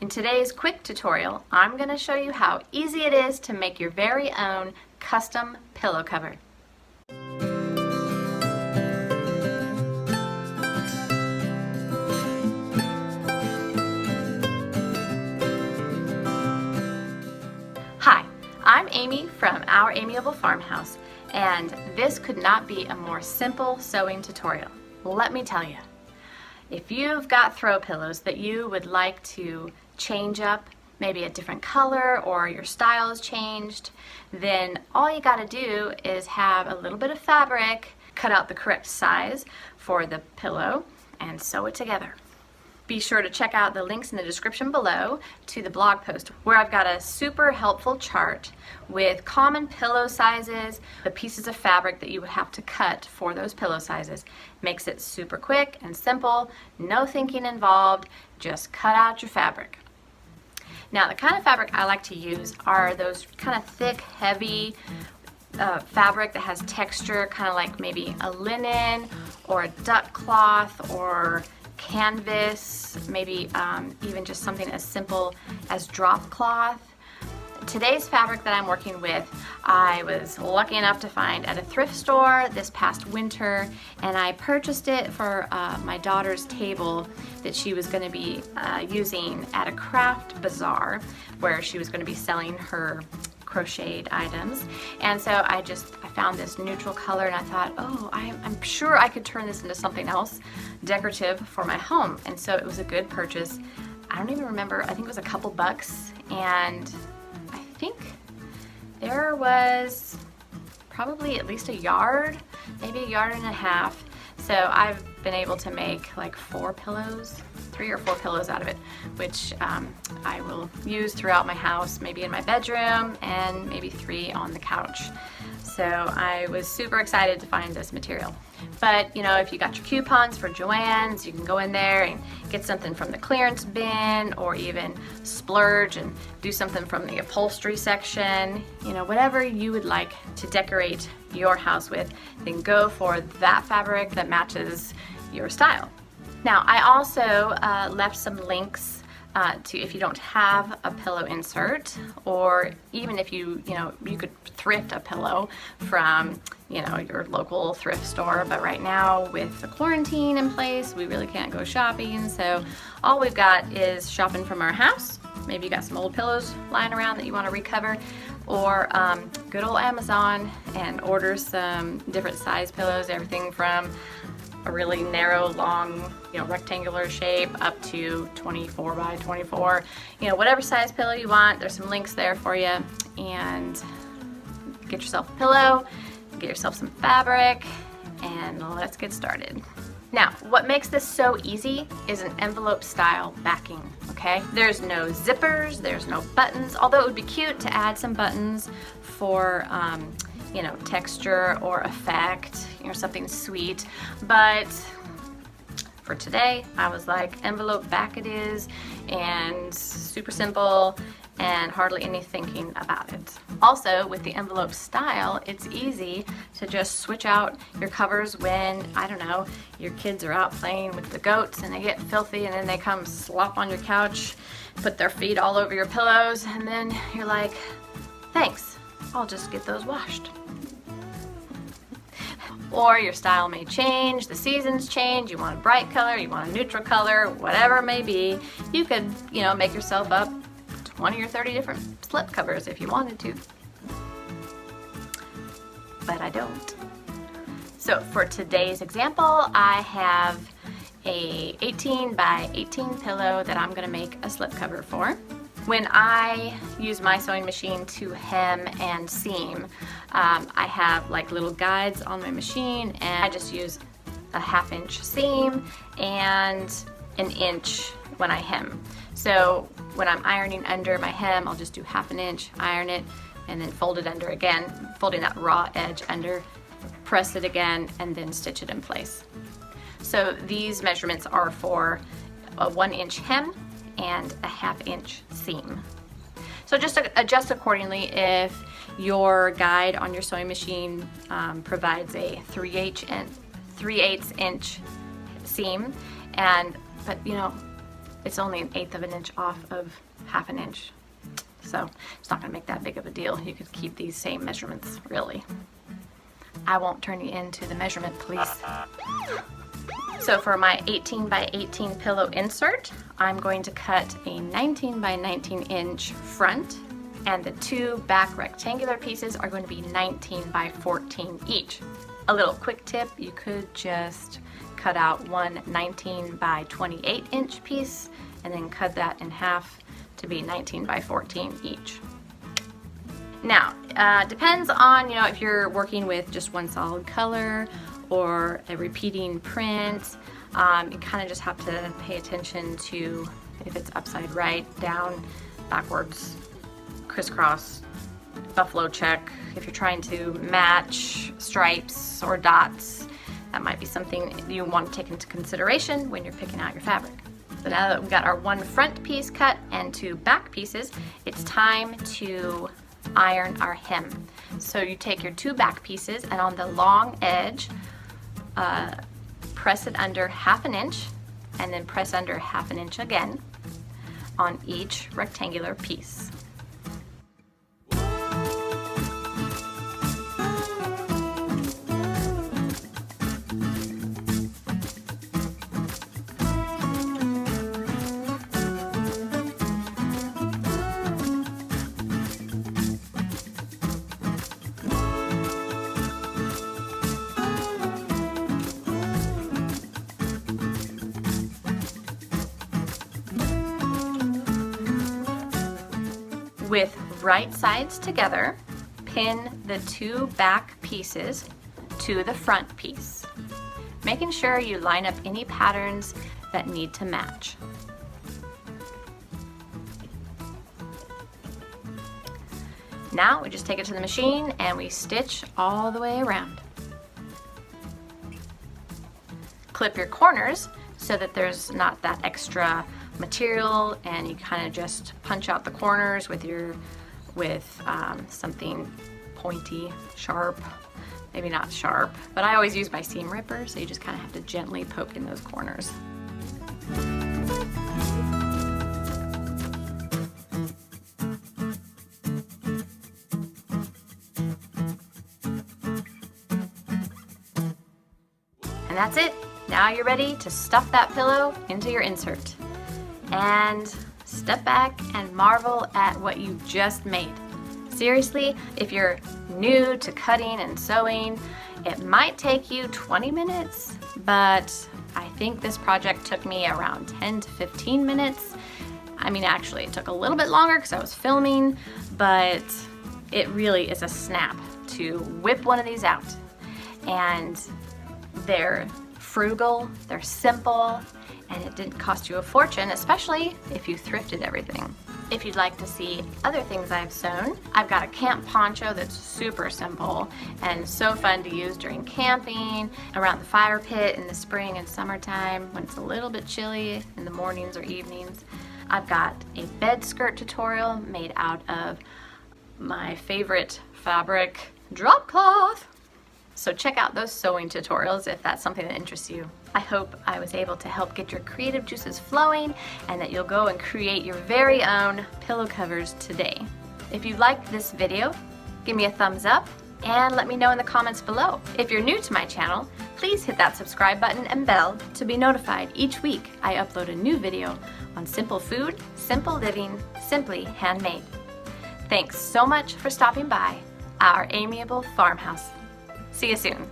In today's quick tutorial, I'm going to show you how easy it is to make your very own custom pillow cover. Hi, I'm Amy from Our Amiable Farmhouse, and this could not be a more simple sewing tutorial. Let me tell you. If you've got throw pillows that you would like to change up, maybe a different color or your style is changed, then all you got to do is have a little bit of fabric, cut out the correct size for the pillow, and sew it together. Be sure to check out the links in the description below to the blog post where I've got a super helpful chart with common pillow sizes, the pieces of fabric that you would have to cut for those pillow sizes. Makes it super quick and simple, no thinking involved, just cut out your fabric. Now the kind of fabric I like to use are those kind of thick, heavy fabric that has texture, kind of like maybe a linen or a duck cloth or canvas, maybe even just something as simple as drop cloth. Today's fabric that I'm working with, I was lucky enough to find at a thrift store this past winter, and I purchased it for my daughter's table that she was going to be using at a craft bazaar where she was going to be selling her crocheted items. And so I found this neutral color and I thought, oh, I'm sure I could turn this into something else decorative for my home. And so it was a good purchase. I don't even remember, I think it was a couple bucks, and I think there was probably at least a yard, maybe a yard and a half. So I've been able to make like 3 or 4 pillows out of it, which I will use throughout my house, maybe in my bedroom and maybe 3 on the couch. So I was super excited to find this material. But you know, if you got your coupons for Joann's, you can go in there and get something from the clearance bin, or even splurge and do something from the upholstery section. You know, whatever you would like to decorate your house with, then go for that fabric that matches your style. Now, I also left some links to, if you don't have a pillow insert, or even if you could thrift a pillow from, your local thrift store. But right now, with the quarantine in place, we really can't go shopping. So all we've got is shopping from our house. Maybe you got some old pillows lying around that you want to recover, or good old Amazon and order some different size pillows, everything from a really narrow, long, rectangular shape up to 24 by 24. Whatever size pillow you want, there's some links there for you. And get yourself a pillow, get yourself some fabric, and let's get started. Now, what makes this so easy is an envelope style backing, okay? There's no zippers, there's no buttons, although it would be cute to add some buttons for texture or effect, something sweet. But for today, I was like, envelope back it is, and super simple and hardly any thinking about it. Also, with the envelope style, it's easy to just switch out your covers when, I don't know, your kids are out playing with the goats and they get filthy, and then they come slop on your couch, put their feet all over your pillows, and then you're like, thanks, I'll just get those washed. Or your style may change, the seasons change, you want a bright color, you want a neutral color, whatever it may be. You could, make yourself up 20 or 30 different slip covers if you wanted to. But I don't. So for today's example, I have a 18 by 18 pillow that I'm going to make a slip cover for. When I use my sewing machine to hem and seam, I have like little guides on my machine, and I just use a 1/2 inch seam and 1 inch when I hem. So when I'm ironing under my hem, I'll just do 1/2 inch, iron it, and then fold it under again, folding that raw edge under, press it again, and then stitch it in place. So these measurements are for a 1 inch hem and a 1/2 inch seam. So just adjust accordingly. If your guide on your sewing machine provides a 3/8 inch seam, but It's only 1/8 of an inch off of 1/2 an inch. So it's not gonna make that big of a deal. You could keep these same measurements, really. I won't turn you into the measurement police. So for my 18 by 18 pillow insert, I'm going to cut a 19 by 19 inch front, and the 2 back rectangular pieces are going to be 19 by 14 each. A little quick tip, you could just cut out one 19 by 28 inch piece and then cut that in half to be 19 by 14 each. Now, depends on, if you're working with just one solid color or a repeating print. You kind of just have to pay attention to if it's upside right, down, backwards, crisscross, buffalo check. If you're trying to match stripes or dots, that might be something you want to take into consideration when you're picking out your fabric. So now that we've got our 1 front piece cut and 2 back pieces, it's time to iron our hem. So you take your 2 back pieces and on the long edge, press it under 1/2 an inch and then press under 1/2 an inch again on each rectangular piece. With right sides together, pin the 2 back pieces to the front piece, making sure you line up any patterns that need to match. Now we just take it to the machine and we stitch all the way around. Clip your corners so that there's not that extra material, and you kind of just punch out the corners with something pointy, sharp, maybe not sharp, but I always use my seam ripper, so you just kind of have to gently poke in those corners. And that's it. Now you're ready to stuff that pillow into your insert. And step back and marvel at what you just made. Seriously, if you're new to cutting and sewing, it might take you 20 minutes, but I think this project took me around 10 to 15 minutes. I mean, actually, it took a little bit longer because I was filming, but it really is a snap to whip one of these out. And they're frugal, they're simple, and it didn't cost you a fortune, especially if you thrifted everything. If you'd like to see other things I've sewn, I've got a camp poncho that's super simple and so fun to use during camping, around the fire pit in the spring and summertime when it's a little bit chilly in the mornings or evenings. I've got a bed skirt tutorial made out of my favorite fabric, drop cloth. So check out those sewing tutorials if that's something that interests you. I hope I was able to help get your creative juices flowing and that you'll go and create your very own pillow covers today. If you liked this video, give me a thumbs up and let me know in the comments below. If you're new to my channel, please hit that subscribe button and bell to be notified each week I upload a new video on simple food, simple living, simply handmade. Thanks so much for stopping by our amiable farmhouse. See you soon.